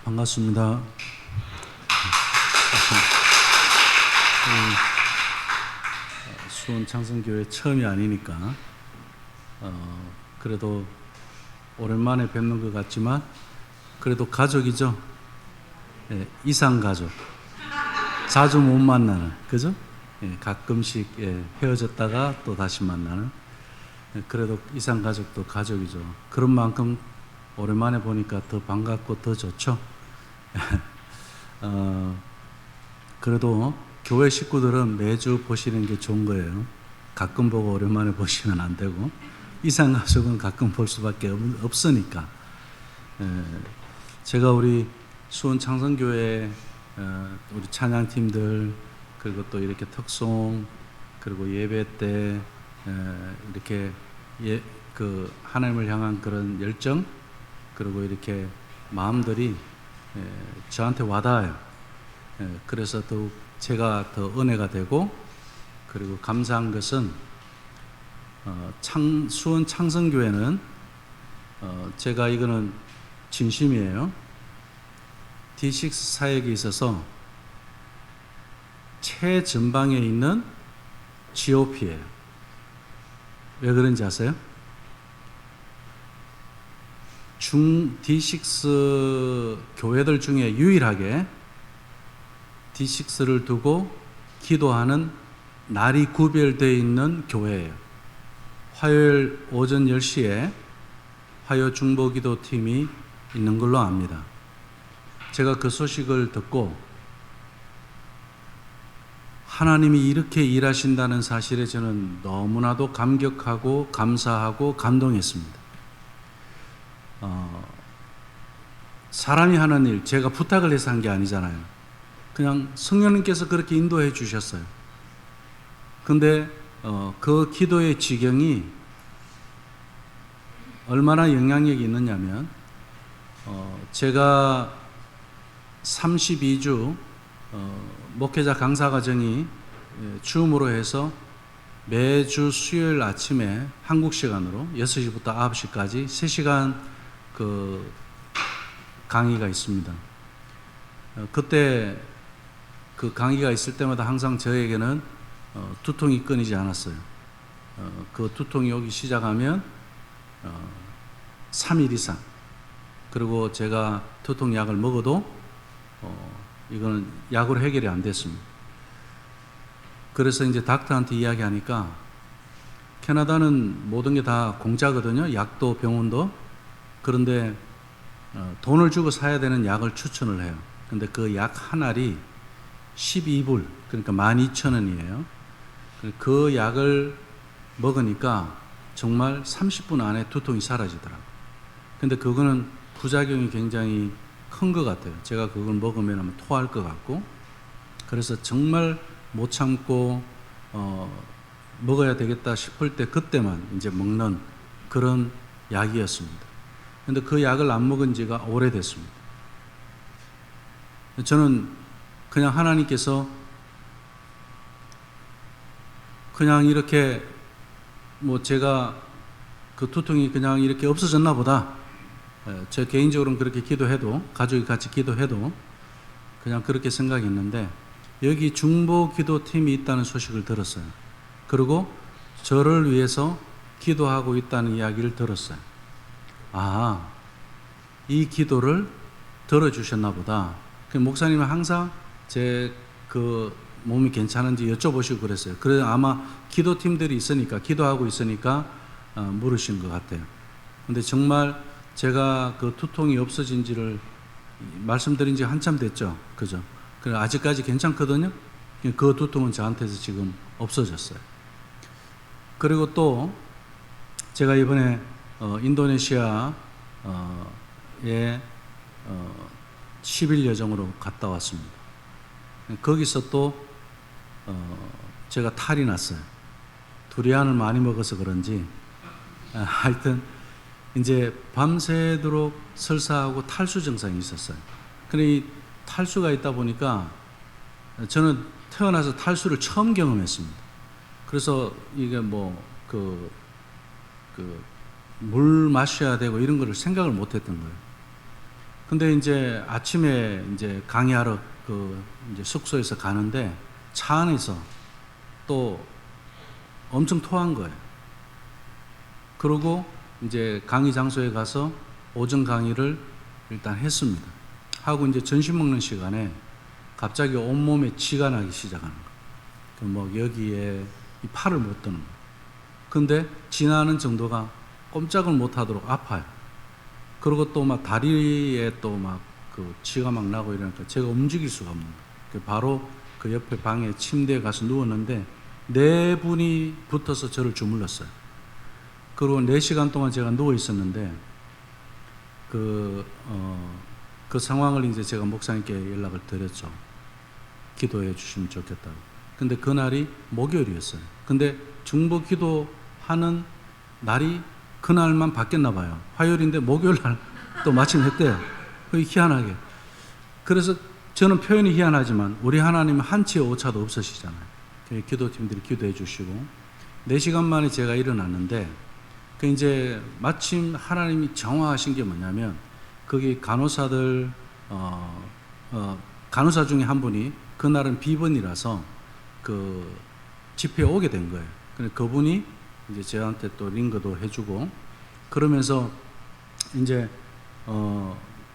반갑습니다. 수원 창성교회 처음이 아니니까 그래도 오랜만에 뵙는 것 같지만 그래도 가족이죠. 예, 이상 가족. 자주 못 만나는, 그죠? 예, 가끔씩 헤어졌다가 또 다시 만나는. 그래도 이상 가족도 가족이죠. 그런 만큼 오랜만에 보니까 더 반갑고 더 좋죠. 그래도 교회 식구들은 매주 보시는 게 좋은 거예요. 가끔 보고 오랜만에 보시면 안 되고, 이상 가족은 가끔 볼 수밖에 없으니까. 제가 우리 수원 창성교회 우리 찬양팀들, 그리고 또 이렇게 특송, 그리고 예배 때 이렇게 그 하나님을 향한 그런 열정, 그리고 이렇게 마음들이 저한테 와닿아요. 그래서 더욱 제가 더 은혜가 되고, 그리고 감사한 것은 수원 창성교회는 제가 이거는 진심이에요. D6 사역에 있어서 최전방에 있는 GOP예요. 왜 그런지 아세요? D6 교회들 중에 유일하게 D6를 두고 기도하는 날이 구별되어 있는 교회예요. 화요일 오전 10시에 화요 중보 기도팀이 있는 걸로 압니다. 제가 그 소식을 듣고 하나님이 이렇게 일하신다는 사실에 저는 너무나도 감격하고 감사하고 감동했습니다. 사람이 하는 일, 제가 부탁을 해서 한 게 아니잖아요. 그냥 성령님께서 그렇게 인도해 주셨어요. 근데 그 기도의 지경이 얼마나 영향력이 있느냐면, 제가 32주 목회자 강사 과정이 줌으로 해서 매주 수요일 아침에 한국 시간으로 6시부터 9시까지 3시간 그 강의가 있습니다. 그때 그 강의가 있을 때마다 항상 저에게는 두통이 끊이지 않았어요. 그 두통이 오기 시작하면 3일 이상, 그리고 제가 두통 약을 먹어도 이거는 약으로 해결이 안 됐습니다. 그래서 이제 닥터한테 이야기하니까, 캐나다는 모든 게 다 공짜거든요. 약도 병원도. 그런데 돈을 주고 사야 되는 약을 추천을 해요. 근데 그 약 한 알이 12불, 그러니까 12,000원이에요. 그 약을 먹으니까 정말 30분 안에 두통이 사라지더라고요. 근데 그거는 부작용이 굉장히 큰 것 같아요. 제가 그걸 먹으면 아마 토할 것 같고, 그래서 정말 못 참고 먹어야 되겠다 싶을 때 그때만 이제 먹는 그런 약이었습니다. 근데 그 약을 안 먹은 지가 오래됐습니다. 저는 그냥 하나님께서 그냥 이렇게 제가 그 두통이 그냥 이렇게 없어졌나 보다. 저 개인적으로는 그렇게 기도해도, 가족이 같이 기도해도 그냥 그렇게 생각했는데, 여기 중보 기도팀이 있다는 소식을 들었어요. 그리고 저를 위해서 기도하고 있다는 이야기를 들었어요. 이 기도를 들어주셨나 보다. 목사님은 항상 제 그 몸이 괜찮은지 여쭤보시고 그랬어요. 그래서 아마 기도팀들이 있으니까, 기도하고 있으니까 물으신 것 같아요. 근데 정말 제가 그 두통이 없어진 지를 말씀드린 지 한참 됐죠. 그죠? 그래, 아직까지 괜찮거든요. 그 두통은 저한테서 지금 없어졌어요. 그리고 또 제가 이번에 인도네시아에 10일 여정으로 갔다 왔습니다. 거기서 또 제가 탈이 났어요. 두리안을 많이 먹어서 그런지 하여튼 이제 밤새도록 설사하고 탈수 증상이 있었어요. 근데 이 탈수가 있다 보니까 저는 태어나서 탈수를 처음 경험했습니다. 그래서 이게 물 마셔야 되고 이런 거를 생각을 못 했던 거예요. 근데 이제 아침에 이제 강의하러 이제 숙소에서 가는데 차 안에서 또 엄청 토한 거예요. 그러고 이제 강의 장소에 가서 오전 강의를 일단 했습니다. 하고 이제 점심 먹는 시간에 갑자기 온몸에 쥐가 나기 시작하는 거예요. 뭐 여기에 이 팔을 못 드는 거예요. 근데 지나는 정도가 꼼짝을 못 하도록 아파요. 그리고 또 막 다리에 또 막 쥐가 막 나고 이러니까 제가 움직일 수가 없는 거예요. 바로 그 옆에 방에 침대에 가서 누웠는데 네 분이 붙어서 저를 주물렀어요. 그리고 4시간 동안 제가 누워 있었는데 그 상황을 이제 제가 목사님께 연락을 드렸죠. 기도해 주시면 좋겠다고. 근데 그날이 목요일이었어요. 근데 중보 기도하는 날이 그날만 바뀌었나 봐요. 화요일인데 목요일 날 또 마침 했대요. 희한하게. 그래서 저는 표현이 희한하지만 우리 하나님은 한치의 오차도 없으시잖아요. 기도팀들이 기도해 주시고 4시간 만에 제가 일어났는데 이제 마침 하나님이 정화하신 게 뭐냐면 거기 간호사들 간호사 중에 한 분이 그날은 비번이라서 그 집회에 오게 된 거예요. 그래서 그분이 이제 저한테 또 링거도 해주고 그러면서 이제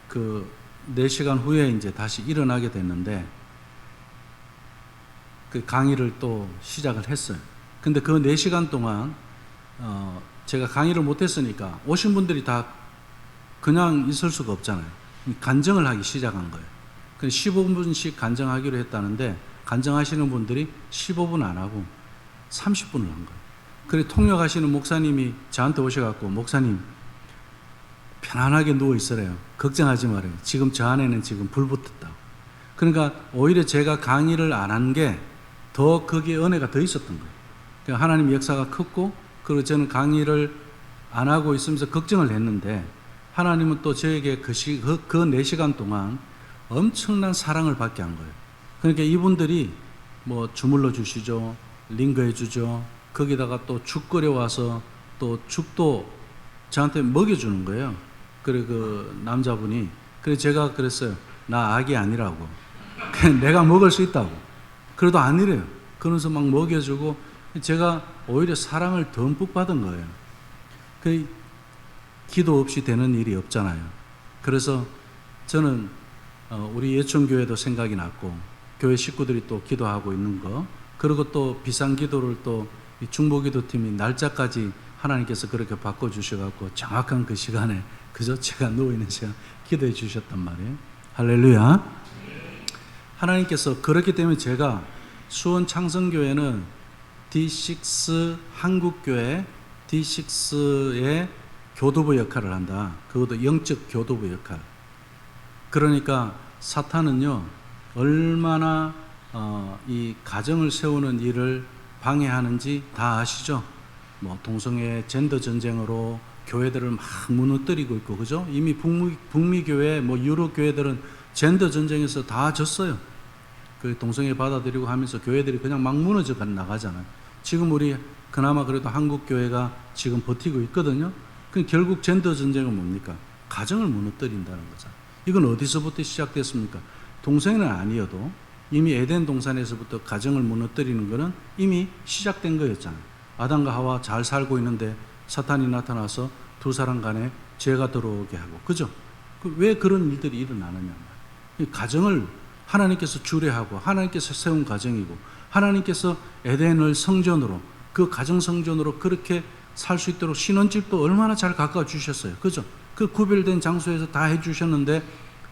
그 4시간 후에 이제 다시 일어나게 됐는데 그 강의를 또 시작을 했어요. 근데 그 4시간 동안 제가 강의를 못했으니까 오신 분들이 다 그냥 있을 수가 없잖아요. 간증을 하기 시작한 거예요. 15분씩 간증하기로 했다는데 간증하시는 분들이 15분 안 하고 30분을 한 거예요. 그리고 통역하시는 목사님이 저한테 오셔갖고 목사님 편안하게 누워 있으래요. 걱정하지 말아요. 지금 저 안에는 지금 불 붙었다고. 그러니까 오히려 제가 강의를 안 한 게 더 거기에 은혜가 더 있었던 거예요. 그러니까 하나님 역사가 컸고 그리고 저는 강의를 안 하고 있으면서 걱정을 했는데 하나님은 또 저에게 그 4시간 동안 엄청난 사랑을 받게 한 거예요. 그러니까 이분들이 뭐 주물러 주시죠. 링거해 주죠. 거기다가 또 죽 끓여와서 또 죽도 저한테 먹여주는 거예요. 그래 그 남자분이. 그래서 제가 그랬어요. 나 악이 아니라고. 그냥 내가 먹을 수 있다고. 그래도 아니래요. 그러면서 막 먹여주고 제가 오히려 사랑을 듬뿍 받은 거예요. 그 기도 없이 되는 일이 없잖아요. 그래서 저는 우리 예천교회도 생각이 났고 교회 식구들이 또 기도하고 있는 거 그리고 또 비상기도를 또 중보기도팀이 날짜까지 하나님께서 그렇게 바꿔주셔갖고 정확한 그 시간에 그저 제가 누워있는 시간 기도해 주셨단 말이에요. 할렐루야. 하나님께서 그렇기 때문에 제가 수원 창성교회는 D6 한국교회 D6의 교도부 역할을 한다. 그것도 영적 교도부 역할. 그러니까 사탄은요 얼마나 이 가정을 세우는 일을 방해하는지 다 아시죠? 뭐 동성애 젠더 전쟁으로 교회들을 막 무너뜨리고 있고 그죠? 이미 북미 교회 뭐 유럽 교회들은 젠더 전쟁에서 다 졌어요. 그 동성애 받아들이고 하면서 교회들이 그냥 막 무너져 나가잖아요. 지금 우리 그나마 그래도 한국 교회가 지금 버티고 있거든요. 그 결국 젠더 전쟁은 뭡니까? 가정을 무너뜨린다는 거잖아요. 이건 어디서부터 시작됐습니까? 동성애는 아니어도 이미 에덴 동산에서부터 가정을 무너뜨리는 것은 이미 시작된 거였잖아요. 아담과 하와 잘 살고 있는데 사탄이 나타나서 두 사람 간에 죄가 들어오게 하고 그죠? 왜 그런 일들이 일어나느냐 말이에요. 가정을 하나님께서 주례하고 하나님께서 세운 가정이고 하나님께서 에덴을 성전으로 그 가정 성전으로 그렇게 살 수 있도록 신혼집도 얼마나 잘 가까워 주셨어요. 그죠? 그 구별된 장소에서 다 해주셨는데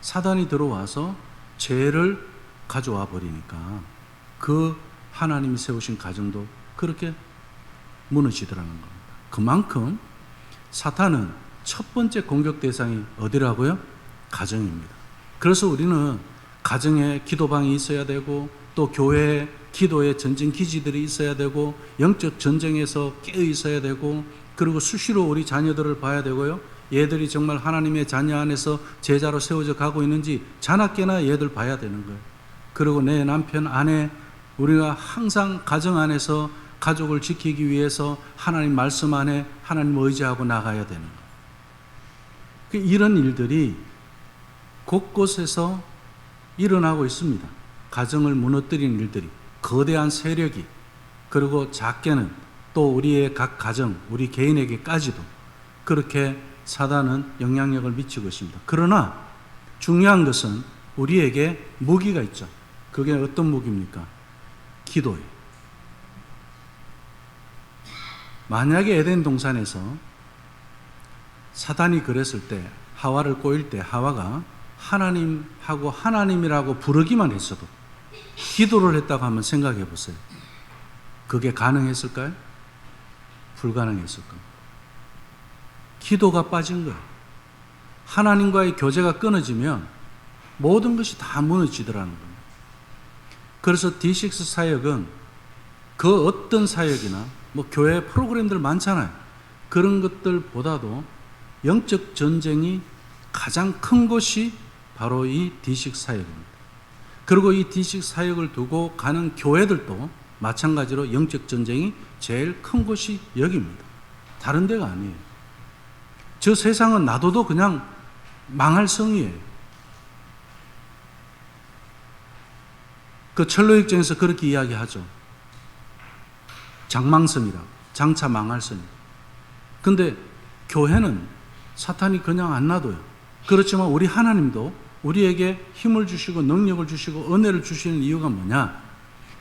사단이 들어와서 죄를 가져와 버리니까 그 하나님이 세우신 가정도 그렇게 무너지더라는 겁니다. 그만큼 사탄은 첫 번째 공격 대상이 어디라고요? 가정입니다. 그래서 우리는 가정에 기도방이 있어야 되고 또 교회에 기도의 전쟁 기지들이 있어야 되고 영적 전쟁에서 깨어 있어야 되고 그리고 수시로 우리 자녀들을 봐야 되고요. 얘들이 정말 하나님의 자녀 안에서 제자로 세워져 가고 있는지 자나깨나 얘들 봐야 되는 거예요. 그리고 내 남편, 아내, 우리가 항상 가정 안에서 가족을 지키기 위해서 하나님 말씀 안에 하나님 의지하고 나가야 되는 거예요. 이런 일들이 곳곳에서 일어나고 있습니다. 가정을 무너뜨리는 일들이, 거대한 세력이, 그리고 작게는 또 우리의 각 가정, 우리 개인에게까지도 그렇게 사단은 영향력을 미치고 있습니다. 그러나 중요한 것은 우리에게 무기가 있죠. 그게 어떤 무기입니까? 기도예요. 만약에 에덴 동산에서 사단이 그랬을 때, 하와를 꼬일 때 하와가 하나님하고 하나님이라고 부르기만 했어도, 기도를 했다고 한번 생각해 보세요. 그게 가능했을까요? 불가능했을 겁니다. 기도가 빠진 거예요. 하나님과의 교제가 끊어지면 모든 것이 다 무너지더라는 겁니다. 그래서 D6 사역은 그 어떤 사역이나 교회 프로그램들 많잖아요. 그런 것들보다도 영적 전쟁이 가장 큰 것이 바로 이 D6 사역입니다. 그리고 이 D6 사역을 두고 가는 교회들도 마찬가지로 영적 전쟁이 제일 큰 것이 여기입니다. 다른 데가 아니에요. 저 세상은 놔둬도 그냥 망할 성이에요. 그 철로역정에서 그렇게 이야기하죠. 장망성이라고. 장차 망할 성이라고. 근데 교회는 사탄이 그냥 안 놔둬요. 그렇지만 우리 하나님도 우리에게 힘을 주시고 능력을 주시고 은혜를 주시는 이유가 뭐냐?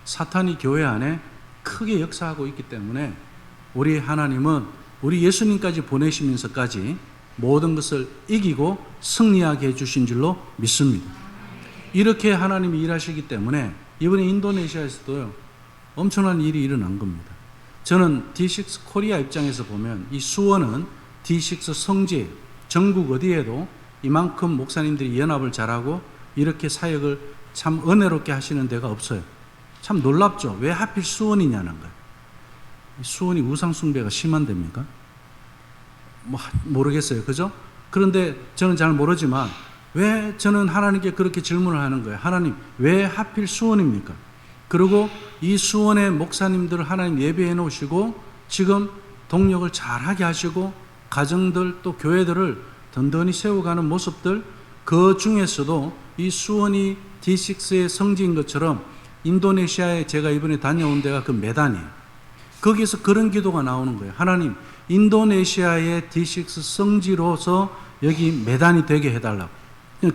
사탄이 교회 안에 크게 역사하고 있기 때문에 우리 하나님은 우리 예수님까지 보내시면서까지 모든 것을 이기고 승리하게 해주신 줄로 믿습니다. 이렇게 하나님이 일하시기 때문에 이번에 인도네시아에서도요, 엄청난 일이 일어난 겁니다. 저는 D6 코리아 입장에서 보면 이 수원은 D6 성지예요. 전국 어디에도 이만큼 목사님들이 연합을 잘하고 이렇게 사역을 참 은혜롭게 하시는 데가 없어요. 참 놀랍죠. 왜 하필 수원이냐는 거예요. 수원이 우상 숭배가 심한 데입니까? 모르겠어요. 그죠? 그런데 저는 잘 모르지만 왜 저는 하나님께 그렇게 질문을 하는 거예요. 하나님, 왜 하필 수원입니까? 그리고 이 수원의 목사님들을 하나님 예배해 놓으시고 지금 동력을 잘하게 하시고 가정들 또 교회들을 든든히 세워가는 모습들, 그 중에서도 이 수원이 D6의 성지인 것처럼 인도네시아에 제가 이번에 다녀온 데가 그 메단이에요. 거기에서 그런 기도가 나오는 거예요. 하나님, 인도네시아의 D6 성지로서 여기 메단이 되게 해달라고.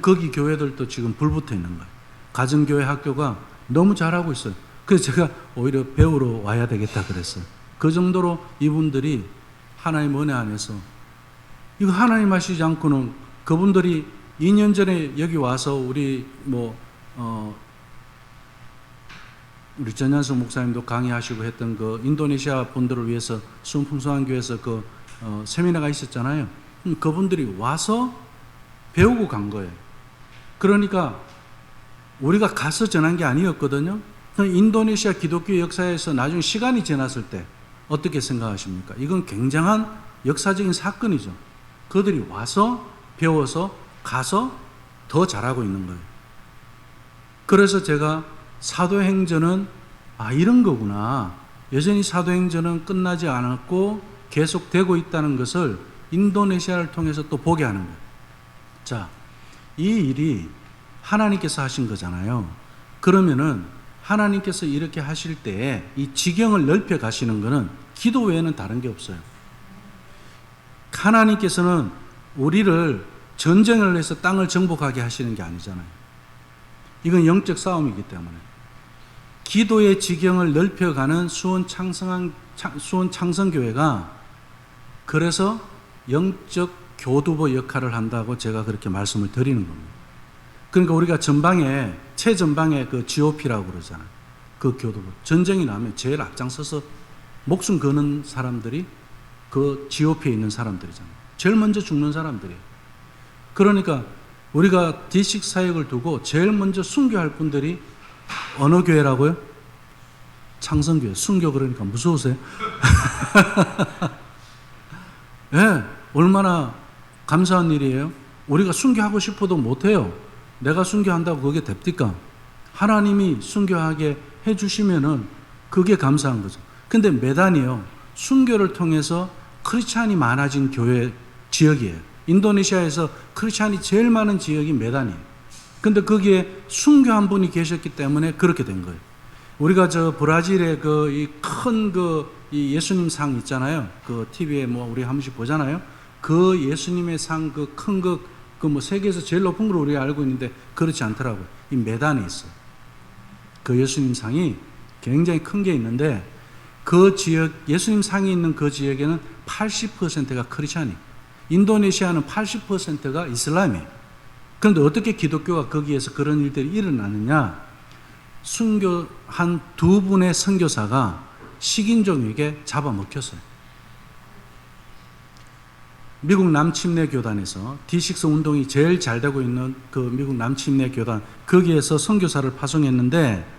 거기 교회들도 지금 불붙어 있는 거예요. 가정교회 학교가 너무 잘하고 있어요. 그래서 제가 오히려 배우러 와야 되겠다 그랬어요. 그 정도로 이분들이 하나님 은혜 안에서, 이거 하나님 하시지 않고는, 그분들이 2년 전에 여기 와서 우리 우리 전현석 목사님도 강의하시고 했던 그 인도네시아 분들을 위해서 순풍성한교회에서 그 세미나가 있었잖아요. 그분들이 와서 배우고 간 거예요. 그러니까 우리가 가서 전한 게 아니었거든요. 인도네시아 기독교 역사에서 나중에 시간이 지났을 때 어떻게 생각하십니까? 이건 굉장한 역사적인 사건이죠. 그들이 와서 배워서 가서 더 잘하고 있는 거예요. 그래서 제가 사도행전은 이런 거구나. 여전히 사도행전은 끝나지 않았고 계속되고 있다는 것을 인도네시아를 통해서 또 보게 하는 거예요. 자, 이 일이 하나님께서 하신 거잖아요. 그러면은 하나님께서 이렇게 하실 때에 이 지경을 넓혀 가시는 것은 기도 외에는 다른 게 없어요. 하나님께서는 우리를 전쟁을 해서 땅을 정복하게 하시는 게 아니잖아요. 이건 영적 싸움이기 때문에 기도의 지경을 넓혀가는 수원 창성교회가 그래서 영적 교두보 역할을 한다고 제가 그렇게 말씀을 드리는 겁니다. 그러니까 우리가 전방에, 최전방에 그 GOP라고 그러잖아요. 그 교두보. 전쟁이 나면 제일 앞장서서 목숨 거는 사람들이 그 GOP에 있는 사람들이잖아요. 제일 먼저 죽는 사람들이에요. 그러니까 우리가 D6 사역을 두고 제일 먼저 순교할 분들이 어느 교회라고요? 창성교회. 순교 그러니까 무서우세요? 네, 얼마나 감사한 일이에요. 우리가 순교하고 싶어도 못해요. 내가 순교한다고 그게 됩니까? 하나님이 순교하게 해주시면은 그게 감사한 거죠. 근데 메단이요, 순교를 통해서 크리스찬이 많아진 교회 지역이에요. 인도네시아에서 크리스찬이 제일 많은 지역이 메단이에요. 근데 거기에 순교 한 분이 계셨기 때문에 그렇게 된 거예요. 우리가 저 브라질의 그 이 큰 이 예수님 상 있잖아요. 그 TV에 뭐 우리 한 번씩 보잖아요. 그 예수님의 상 그 큰 그 뭐 세계에서 제일 높은 걸 우리가 알고 있는데 그렇지 않더라고요. 이 메단에 있어요. 그 예수님 상이 굉장히 큰 게 있는데 그 지역, 예수님 상이 있는 그 지역에는 80%가 크리스찬이에요. 인도네시아는 80%가 이슬람이에요. 그런데 어떻게 기독교가 거기에서 그런 일들이 일어나느냐? 순교한 두 분의 선교사가 식인종에게 잡아먹혔어요. 미국 남침내 교단에서 D6 운동이 제일 잘 되고 있는 그 미국 남침내 교단, 거기에서 선교사를 파송했는데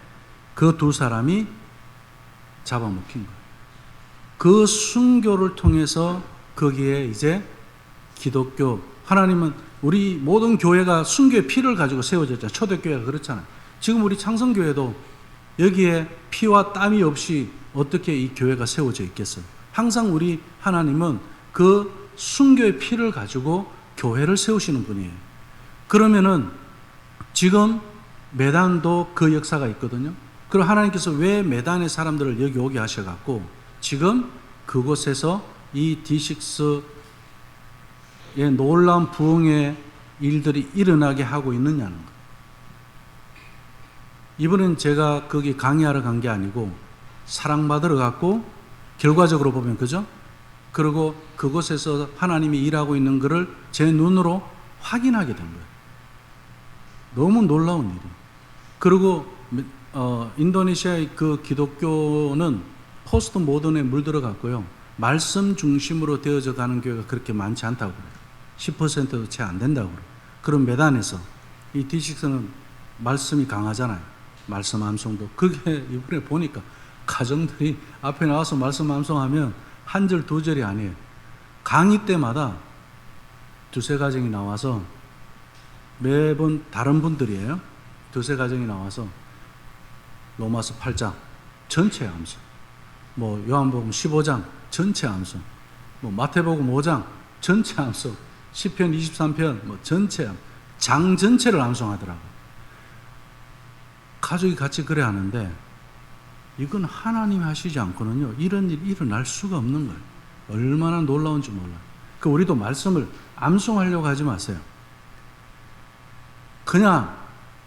그 두 사람이 잡아먹힌 거예요. 그 순교를 통해서 거기에 이제 기독교, 하나님은 우리 모든 교회가 순교의 피를 가지고 세워졌잖아요. 초대교회가 그렇잖아요. 지금 우리 창성교회도 여기에 피와 땀이 없이 어떻게 이 교회가 세워져 있겠어요? 항상 우리 하나님은 그 순교의 피를 가지고 교회를 세우시는 분이에요. 그러면은 지금 메단도 그 역사가 있거든요. 그럼 하나님께서 왜 메단의 사람들을 여기 오게 하셔갖고 지금 그곳에서 이 D6의 놀라운 부흥의 일들이 일어나게 하고 있느냐는 거예요. 이번엔 제가 거기 강의하러 간 게 아니고 사랑받으러 갔고 결과적으로 보면 그죠? 그리고 그곳에서 하나님이 일하고 있는 것을 제 눈으로 확인하게 된 거예요. 너무 놀라운 일이에요. 그리고 인도네시아의 그 기독교는 포스트 모던에 물들어갔고요. 말씀 중심으로 되어져 가는 교회가 그렇게 많지 않다고 그래요. 10%도 채 안 된다고 그래요. 그런 메단에서 이 D6는 말씀이 강하잖아요. 말씀 암송도. 그게 이번에 보니까 가정들이 앞에 나와서 말씀 암송하면 한 절, 두 절이 아니에요. 강의 때마다 두세 가정이 나와서 매번 다른 분들이에요. 두세 가정이 나와서 로마서 8장 전체 암송, 뭐 요한복음 15장 전체 암송, 뭐 마태복음 5장 전체 암송, 시편 23편 뭐 전체 장 전체를 암송하더라고요. 가족이 같이 그래 하는데 이건 하나님이 하시지 않고는요 이런 일이 일어날 수가 없는 거예요. 얼마나 놀라운지 몰라요. 그 우리도 말씀을 암송하려고 하지 마세요. 그냥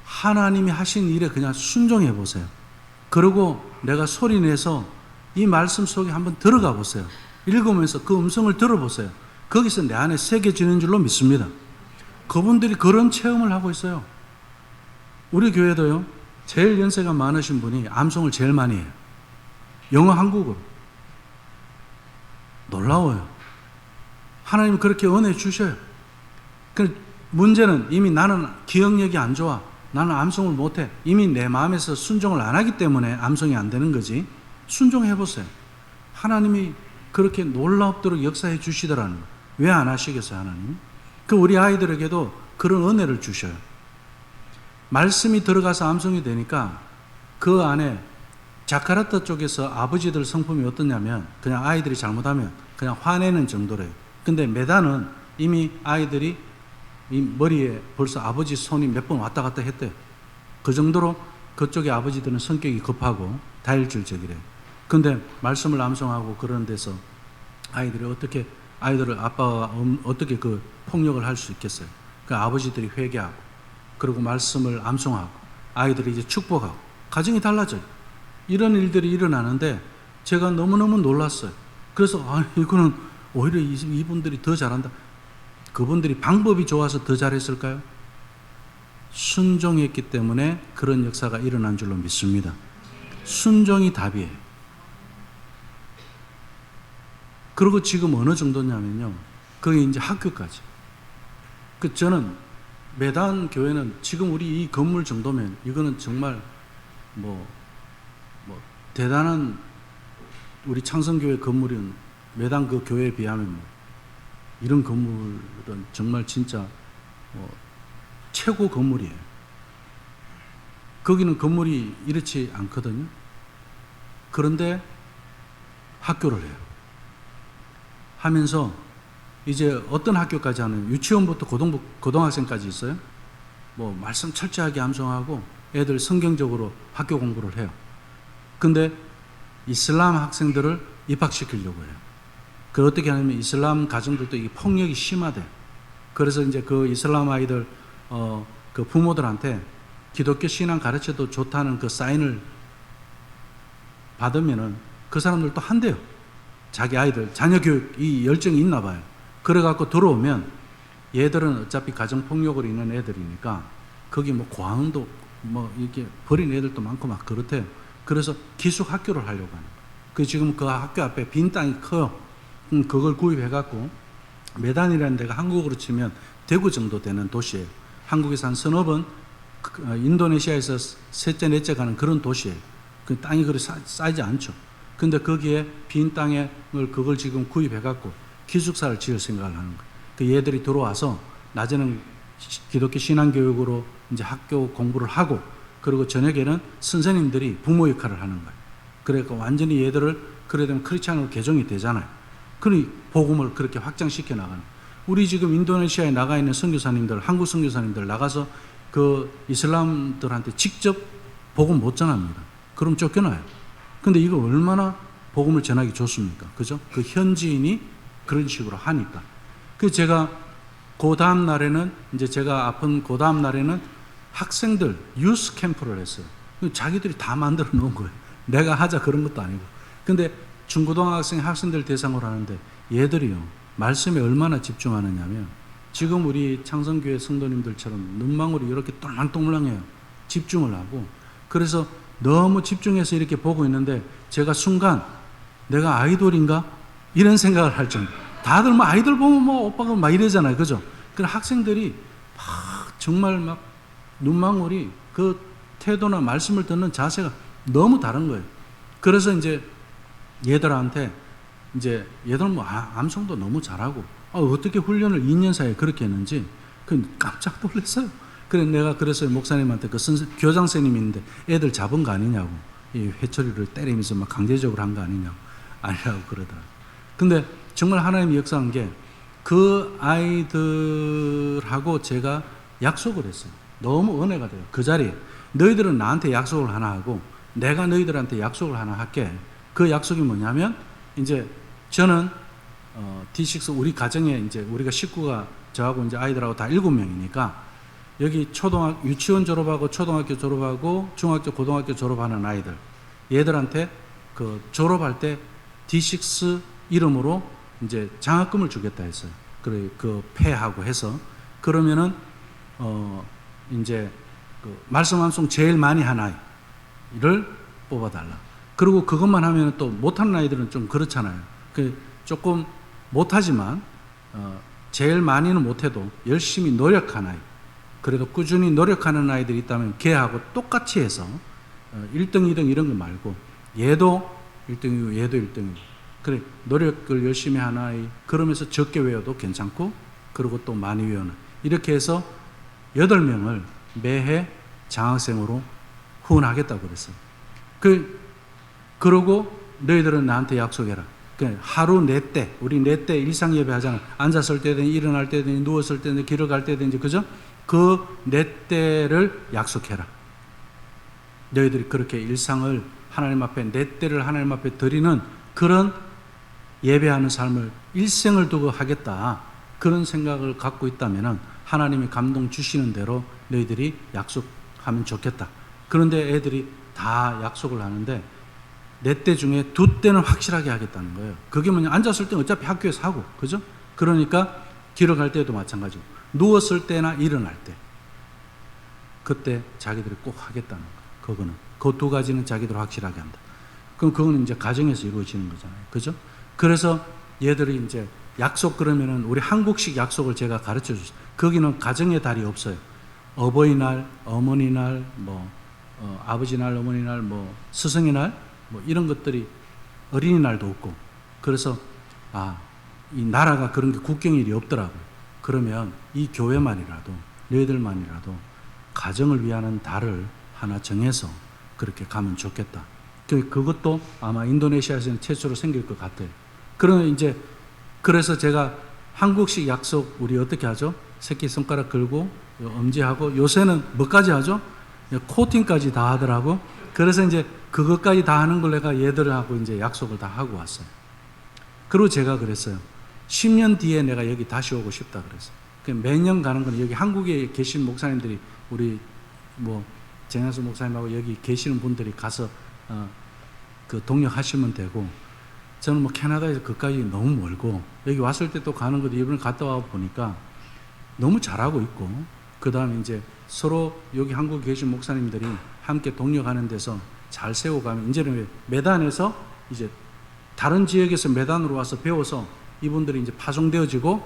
하나님이 하신 일에 그냥 순종해 보세요. 그리고 내가 소리 내서 이 말씀 속에 한번 들어가 보세요. 읽으면서 그 음성을 들어보세요. 거기서 내 안에 새겨지는 줄로 믿습니다. 그분들이 그런 체험을 하고 있어요. 우리 교회도요, 제일 연세가 많으신 분이 암송을 제일 많이 해요. 영어, 한국어로. 놀라워요. 하나님은 그렇게 은혜 주셔요. 문제는 이미 나는 기억력이 안 좋아. 나는 암송을 못해. 이미 내 마음에서 순종을 안 하기 때문에 암송이 안 되는 거지. 순종해 보세요. 하나님이 그렇게 놀랍도록 역사해 주시더라는 거예요. 왜 안 하시겠어요, 하나님? 그 우리 아이들에게도 그런 은혜를 주셔요. 말씀이 들어가서 암송이 되니까 그 안에 자카르타 쪽에서 아버지들 성품이 어떠냐면 그냥 아이들이 잘못하면 그냥 화내는 정도래요. 근데 메단은 이미 아이들이 이 머리에 벌써 아버지 손이 몇 번 왔다 갔다 했대요. 그 정도로 그쪽의 아버지들은 성격이 급하고 다혈질적이래요. 근데 말씀을 암송하고 그런 데서 아이들이 어떻게 아이들을 아빠가 어떻게 그 폭력을 할 수 있겠어요? 그 아버지들이 회개하고 그리고 말씀을 암송하고 아이들이 이제 축복하고 가정이 달라져요. 이런 일들이 일어나는데 제가 너무너무 놀랐어요. 그래서 이거는 오히려 이분들이 더 잘한다. 그분들이 방법이 좋아서 더 잘했을까요? 순종했기 때문에 그런 역사가 일어난 줄로 믿습니다. 순종이 답이에요. 그리고 지금 어느 정도냐면요. 그게 이제 학교까지. 저는 메단 교회는 지금 우리 이 건물 정도면 이거는 정말 뭐 대단한 우리 창성교회 건물은 메단 그 교회에 비하면 이런 건물은 정말 진짜 최고 건물이에요. 거기는 건물이 이렇지 않거든요. 그런데 학교를 해요. 하면서 이제 어떤 학교까지 하는, 유치원부터 고등학생까지 있어요. 뭐 말씀 철저하게 암송하고 애들 성경적으로 학교 공부를 해요. 근데 이슬람 학생들을 입학시키려고 해요. 그 어떻게 하냐면 이슬람 가정들도 이 폭력이 심하대. 그래서 이제 그 이슬람 아이들 그 부모들한테 기독교 신앙 가르쳐도 좋다는 그 사인을 받으면은 그 사람들도 한대요. 자기 아이들 자녀 교육 이 열정이 있나 봐요. 그래갖고 들어오면 얘들은 어차피 가정 폭력으로 있는 애들이니까 거기 뭐 고아원도 뭐 이렇게 버린 애들도 많고 막 그렇대요. 그래서 기숙 학교를 하려고 하는 거예요. 그 지금 그 학교 앞에 빈 땅이 커요. 그걸 구입해갖고 메단이라는 데가 한국으로 치면 대구 정도 되는 도시예요. 한국에서 한 서너 번 인도네시아에서 셋째 넷째 가는 그런 도시예요. 그 땅이 그리 싸지 않죠. 근데 거기에 빈 땅에 그걸 지금 구입해갖고 기숙사를 지을 생각을 하는 거예요. 그 얘들이 들어와서 낮에는 기독교 신앙교육으로 이제 학교 공부를 하고, 그리고 저녁에는 선생님들이 부모 역할을 하는 거예요. 그러니까 완전히 얘들을 그래 되면 크리스찬으로 개종이 되잖아요. 그러니 복음을 그렇게 확장시켜 나가는 거예요. 우리 지금 인도네시아에 나가 있는 선교사님들, 한국 선교사님들 나가서 그 이슬람들한테 직접 복음 못 전합니다. 그럼 쫓겨나요. 근데 이거 얼마나 복음을 전하기 좋습니까? 그죠? 그 현지인이 그런 식으로 하니까. 그 제가 그 다음 날에는, 이제 제가 아픈 그 다음 날에는 학생들 유스 캠프를 했어요. 자기들이 다 만들어 놓은 거예요. 내가 하자 그런 것도 아니고. 근데 중고등학생 학생들 대상으로 하는데 얘들이요, 말씀에 얼마나 집중하느냐면 지금 우리 창성교회 성도님들처럼 눈망울이 이렇게 똘망똘망해요. 집중을 하고. 그래서 너무 집중해서 이렇게 보고 있는데 제가 순간 내가 아이돌인가? 이런 생각을 할 정도. 다들 뭐 아이돌 보면 뭐 오빠가 막 이러잖아요. 그죠? 그 학생들이 막 정말 막 눈망울이 그 태도나 말씀을 듣는 자세가 너무 다른 거예요. 그래서 이제 얘들한테 이제 얘들 뭐 암송도 너무 잘하고 어떻게 훈련을 2년 사이에 그렇게 했는지 그 깜짝 놀랐어요. 그래 내가 그래서 목사님한테 그 교장 선생님이 있는데 애들 잡은 거 아니냐고, 이 회초리를 때리면서 막 강제적으로 한 거 아니냐고, 아니라고 그러더라고요. 근데 정말 하나님이 역사한 게 그 아이들하고 제가 약속을 했어요. 너무 은혜가 돼요. 그 자리에 너희들은 나한테 약속을 하나 하고 내가 너희들한테 약속을 하나 할게. 그 약속이 뭐냐면 이제 저는 D6 우리 가정에 이제 우리가 식구가 저하고 이제 아이들하고 다 7명이니까 여기 유치원 졸업하고 초등학교 졸업하고 중학교 고등학교 졸업하는 아이들, 얘들한테 그 졸업할 때 D6 이름으로 이제 장학금을 주겠다 했어요. 그래 그 폐하고 해서 그러면은 이제 그 말씀 암송 제일 많이 한 아이를 뽑아달라. 그리고 그것만 하면 또 못하는 아이들은 좀 그렇잖아요. 그 조금 못하지만 제일 많이는 못해도 열심히 노력한 아이, 그래도 꾸준히 노력하는 아이들이 있다면 걔하고 똑같이 해서 1등, 2등 이런 거 말고 얘도 1등이고 얘도 1등이고, 그래 노력을 열심히 하는 아이, 그러면서 적게 외워도 괜찮고 그리고 또 많이 외우는, 이렇게 해서 8명을 매해 장학생으로 후원하겠다고 그랬어요. 그러고 너희들은 나한테 약속해라. 하루 네 때, 우리 네 때 일상 예배 하잖아. 앉았을 때든지 일어날 때든지 누웠을 때든지 길을 갈 때든지, 그죠? 그 네 때를 약속해라. 너희들이 그렇게 일상을 하나님 앞에, 네 때를 하나님 앞에 드리는 그런 예배하는 삶을 일생을 두고 하겠다. 그런 생각을 갖고 있다면 하나님이 감동 주시는 대로 너희들이 약속하면 좋겠다. 그런데 애들이 다 약속을 하는데 네 때 중에 2때는 확실하게 하겠다는 거예요. 그게 뭐냐, 앉았을 때 어차피 학교에서 하고, 그죠? 그러니까 길을 갈 때도 마찬가지고 누웠을 때나 일어날 때 그때 자기들이 꼭 하겠다는 거예요. 그거는 그 2가지는 자기들 확실하게 한다. 그럼 그거는 이제 가정에서 이루어지는 거잖아요. 그죠? 그래서 얘들이 이제 약속, 그러면은 우리 한국식 약속을 제가 가르쳐 줬어요. 거기는 가정의 달이 없어요. 어버이날, 어머니날, 뭐 아버지날, 어머니날, 뭐 스승의 날, 뭐 이런 것들이, 어린이날도 없고. 그래서 이 나라가 그런 게 국경일이 없더라고요. 그러면 이 교회만이라도, 너희들만이라도 가정을 위하는 달을 하나 정해서 그렇게 가면 좋겠다. 그것도 아마 인도네시아에서는 최초로 생길 것 같아요. 그래서 제가 한국식 약속 우리 어떻게 하죠? 새끼손가락 걸고 엄지하고 요새는 뭐까지 하죠? 코팅까지 다 하더라고. 그래서 이제 그것까지 다 하는 걸 내가 얘들하고 이제 약속을 다 하고 왔어요. 그리고 제가 그랬어요. 10년 뒤에 내가 여기 다시 오고 싶다 그랬어요. 매년 가는 건 여기 한국에 계신 목사님들이 우리 뭐 정현수 목사님하고 여기 계시는 분들이 가서 그 동역하시면 되고, 저는 뭐 캐나다에서 그까지 너무 멀고 여기 왔을 때 또 가는 것도 이번에 갔다 와 보니까 너무 잘하고 있고, 그 다음에 이제 서로 여기 한국에 계신 목사님들이 함께 동역하는 데서 잘 세워가면 이제는 매단에서 이제 다른 지역에서 매단으로 와서 배워서 이분들이 이제 파송되어지고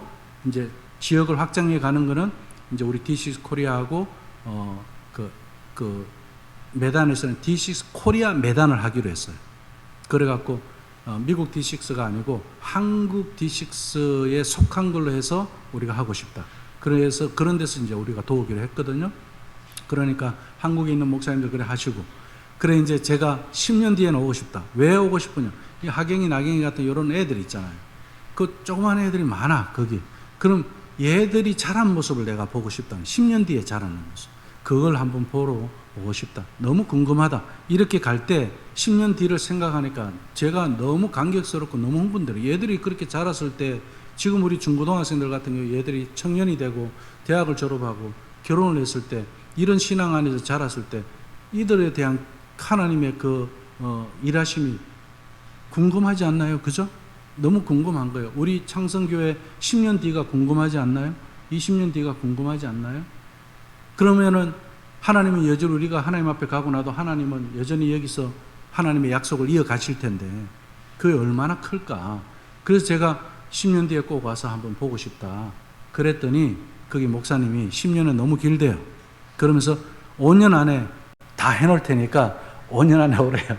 이제 지역을 확장해 가는 거는 이제 우리 D6 코리아하고 그 매단에서는 D6 코리아 매단을 하기로 했어요. 그래갖고 미국 D6가 아니고 한국 D6에 속한 걸로 해서 우리가 하고 싶다. 그래서 그런 데서 이제 우리가 도우기로 했거든요. 그러니까 한국에 있는 목사님들 그래 하시고, 그래 이제 제가 10년 뒤에는 오고 싶다. 왜 오고 싶으냐? 이 하경이 나경이 같은 이런 애들 있잖아요. 그 조그만 애들이 많아 거기. 그럼 얘들이 자란 모습을 내가 보고 싶다. 10년 뒤에 자라는 모습. 그걸 한번 보러 오고 싶다. 너무 궁금하다. 이렇게 갈 때 10년 뒤를 생각하니까 제가 너무 감격스럽고 너무 흥분돼요. 얘들이 그렇게 자랐을 때 지금 우리 중고등학생들 같은 경우 얘들이 청년이 되고 대학을 졸업하고 결혼을 했을 때 이런 신앙 안에서 자랐을 때 이들에 대한 하나님의 그 일하심이 궁금하지 않나요? 그죠? 너무 궁금한 거예요. 우리 창성교회 10년 뒤가 궁금하지 않나요? 20년 뒤가 궁금하지 않나요? 그러면은 하나님은 여전히 우리가 하나님 앞에 가고 나도 하나님은 여전히 여기서 하나님의 약속을 이어가실 텐데 그게 얼마나 클까? 그래서 제가 10년 뒤에 꼭 와서 한번 보고 싶다. 그랬더니 거기 목사님이 10년은 너무 길대요. 그러면서 5년 안에 다 해놓을 테니까 5년 안에 오래요.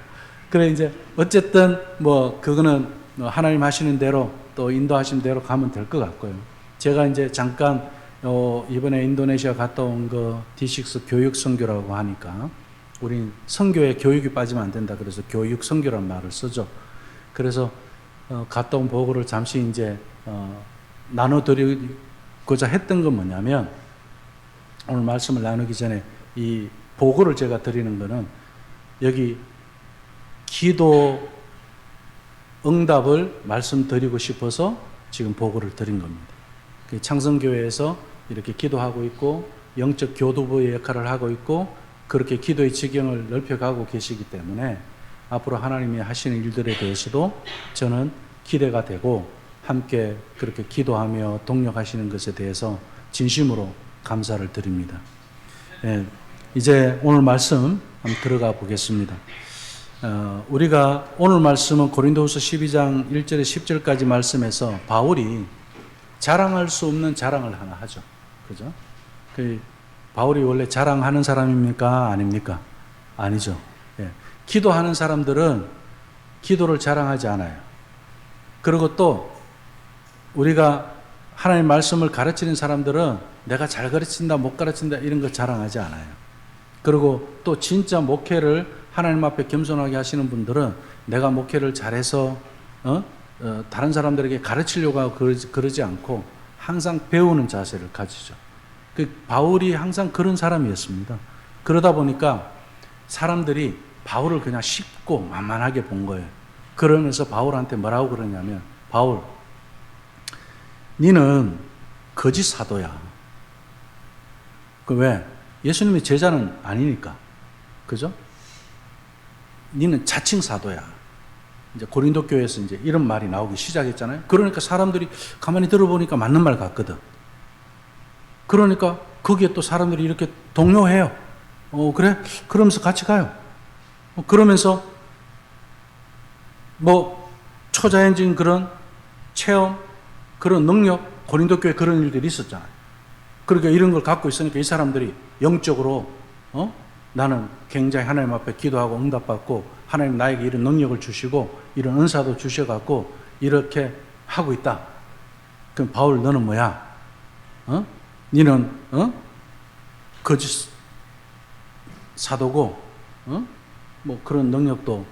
그래 이제 어쨌든 뭐 그거는 하나님 하시는 대로 또 인도하신 대로 가면 될 것 같고요. 제가 이제 잠깐 이번에 인도네시아 갔다 온 거 D6 교육 선교라고 하니까 우린 선교에 교육이 빠지면 안 된다. 그래서 교육 선교란 말을 쓰죠. 그래서 갔다 온 보고를 잠시 이제 나눠드리고자 했던 건 뭐냐면, 오늘 말씀을 나누기 전에 이 보고를 제가 드리는 거는 여기 기도 응답을 말씀드리고 싶어서 지금 보고를 드린 겁니다. 창성교회에서 이렇게 기도하고 있고 영적 교두보의 역할을 하고 있고 그렇게 기도의 지경을 넓혀가고 계시기 때문에 앞으로 하나님이 하시는 일들에 대해서도 저는 기대가 되고 함께 그렇게 기도하며 동력하시는 것에 대해서 진심으로 감사를 드립니다. 예, 이제 오늘 말씀 한번 들어가 보겠습니다. 우리가 오늘 말씀은 고린도후서 12장 1절에 10절까지 말씀에서 바울이 자랑할 수 없는 자랑을 하나 하죠. 그죠? 바울이 원래 자랑하는 사람입니까? 아닙니까? 아니죠. 예. 기도하는 사람들은 기도를 자랑하지 않아요. 그리고 또 우리가 하나님 말씀을 가르치는 사람들은 내가 잘 가르친다, 못 가르친다 이런 거 자랑하지 않아요. 그리고 또 진짜 목회를 하나님 앞에 겸손하게 하시는 분들은 내가 목회를 잘해서 다른 사람들에게 가르치려고 하고 그러지 않고 항상 배우는 자세를 가지죠. 바울이 항상 그런 사람이었습니다. 그러다 보니까 사람들이 바울을 그냥 쉽고 만만하게 본 거예요. 그러면서 바울한테 뭐라고 그러냐면, 바울, 니는 거짓 사도야. 왜? 예수님의 제자는 아니니까. 그죠? 니는 자칭 사도야. 이제 고린도 교회에서 이제 이런 말이 나오기 시작했잖아요. 그러니까 사람들이 가만히 들어보니까 맞는 말 같거든. 그러니까 거기에 또 사람들이 이렇게 동요해요. 그래? 그러면서 같이 가요. 그러면서 뭐 초자연적인 그런 체험, 그런 능력, 고린도 교회 그런 일들이 있었잖아요. 그러니까 이런 걸 갖고 있으니까 이 사람들이 영적으로 나는 굉장히 하나님 앞에 기도하고 응답받고 하나님 나에게 이런 능력을 주시고 이런 은사도 주셔갖고 이렇게 하고 있다. 그럼 바울 너는 뭐야? 니는 거짓 사도고 뭐 그런 능력도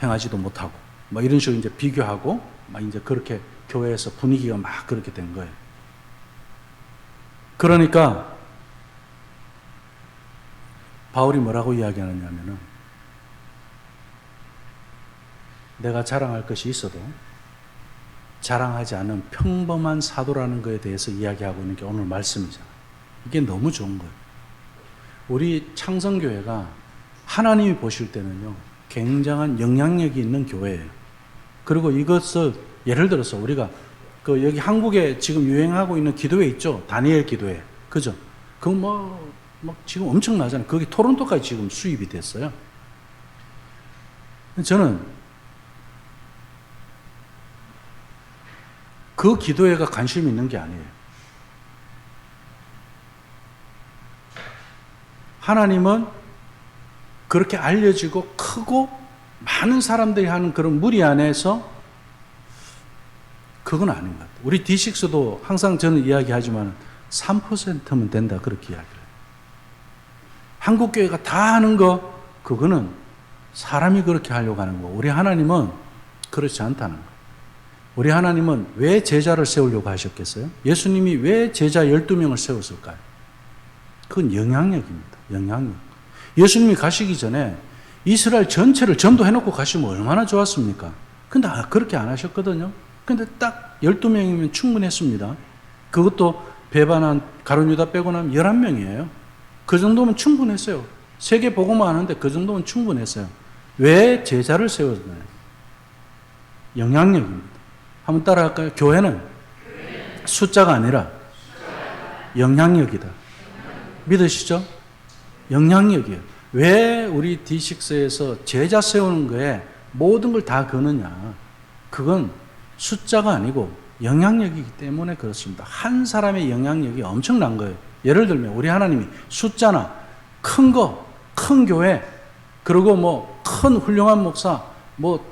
행하지도 못하고 뭐 이런 식으로 이제 비교하고 막 이제 그렇게 교회에서 분위기가 막 그렇게 된 거예요. 그러니까 바울이 뭐라고 이야기하느냐면은 내가 자랑할 것이 있어도 자랑하지 않는 평범한 사도라는 것에 대해서 이야기하고 있는 게 오늘 말씀이잖아요. 이게 너무 좋은 거예요. 우리 창성교회가 하나님이 보실 때는요, 굉장한 영향력이 있는 교회예요. 그리고 이것을 예를 들어서 우리가 여기 한국에 지금 유행하고 있는 기도회 있죠? 다니엘 기도회. 그죠? 지금 엄청나잖아요. 거기 토론토까지 지금 수입이 됐어요. 저는 그 기도회가 관심이 있는 게 아니에요. 하나님은 그렇게 알려지고 크고 많은 사람들이 하는 그런 무리 안에서 그건 아닌 것 같아요. 우리 D6도 항상 저는 이야기하지만 3%면 된다 그렇게 이야기를 해요. 한국교회가 다 하는 거 그거는 사람이 그렇게 하려고 하는 거고 우리 하나님은 그렇지 않다는 거예요. 우리 하나님은 왜 제자를 세우려고 하셨겠어요? 예수님이 왜 제자 12명을 세웠을까요? 그건 영향력입니다. 영향력. 예수님이 가시기 전에 이스라엘 전체를 전도해놓고 가시면 얼마나 좋았습니까? 근데 그렇게 안 하셨거든요. 근데 딱 12명이면 충분했습니다. 그것도 배반한 가룟유다 빼고 나면 11명이에요. 그 정도면 충분했어요. 세계 복음화 하는데 그 정도면 충분했어요. 왜 제자를 세웠나요? 영향력입니다. 한번 따라할까요? 교회는 숫자가 아니라 영향력이다. 믿으시죠? 영향력이에요. 왜 우리 D6에서 제자 세우는 거에 모든 걸 다 거느냐? 그건 숫자가 아니고 영향력이기 때문에 그렇습니다. 한 사람의 영향력이 엄청난 거예요. 예를 들면 우리 하나님이 숫자나 큰 거, 큰 교회, 그리고 큰 훌륭한 목사,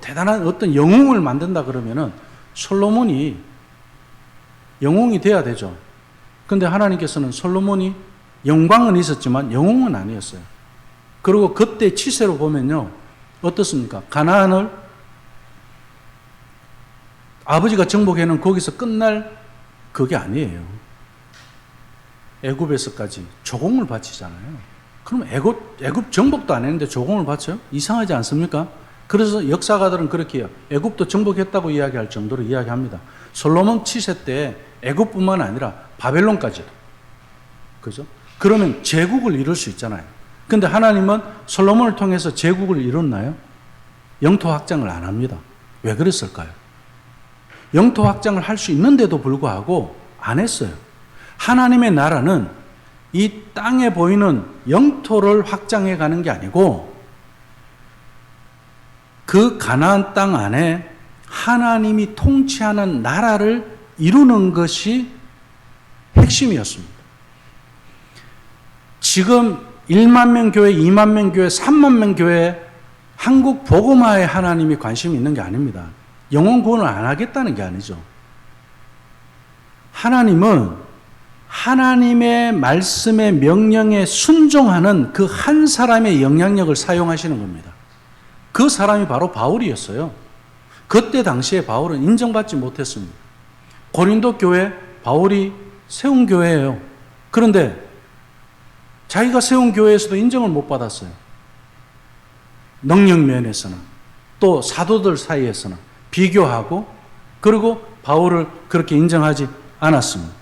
대단한 어떤 영웅을 만든다 그러면은 솔로몬이 영웅이 돼야 되죠. 근데 하나님께서는 솔로몬이 영광은 있었지만 영웅은 아니었어요. 그리고 그때 치세로 보면요. 어떻습니까? 가나안을 아버지가 정복해는 거기서 끝날 그게 아니에요. 애굽에서까지 조공을 바치잖아요. 그럼 애굽 정복도 안 했는데 조공을 바쳐요? 이상하지 않습니까? 그래서 역사가들은 그렇게 해요. 애굽도 정복했다고 이야기할 정도로 이야기합니다. 솔로몬 치세 때 애굽뿐만 아니라 바벨론까지도. 그죠? 그러면 제국을 이룰 수 있잖아요. 근데 하나님은 솔로몬을 통해서 제국을 이뤘나요? 영토 확장을 안 합니다. 왜 그랬을까요? 영토 확장을 할 수 있는데도 불구하고 안 했어요. 하나님의 나라는 이 땅에 보이는 영토를 확장해 가는 게 아니고 그 가나안 땅 안에 하나님이 통치하는 나라를 이루는 것이 핵심이었습니다. 지금 1만 명 교회, 2만 명 교회, 3만 명 교회 한국 복음화에 하나님이 관심이 있는 게 아닙니다. 영혼 구원을 안 하겠다는 게 아니죠. 하나님은 하나님의 말씀의 명령에 순종하는 그 한 사람의 영향력을 사용하시는 겁니다. 그 사람이 바로 바울이었어요. 그때 당시에 바울은 인정받지 못했습니다. 고린도 교회, 바울이 세운 교회예요. 그런데 자기가 세운 교회에서도 인정을 못 받았어요. 능력 면에서는 또 사도들 사이에서는 비교하고 그리고 바울을 그렇게 인정하지 않았습니다.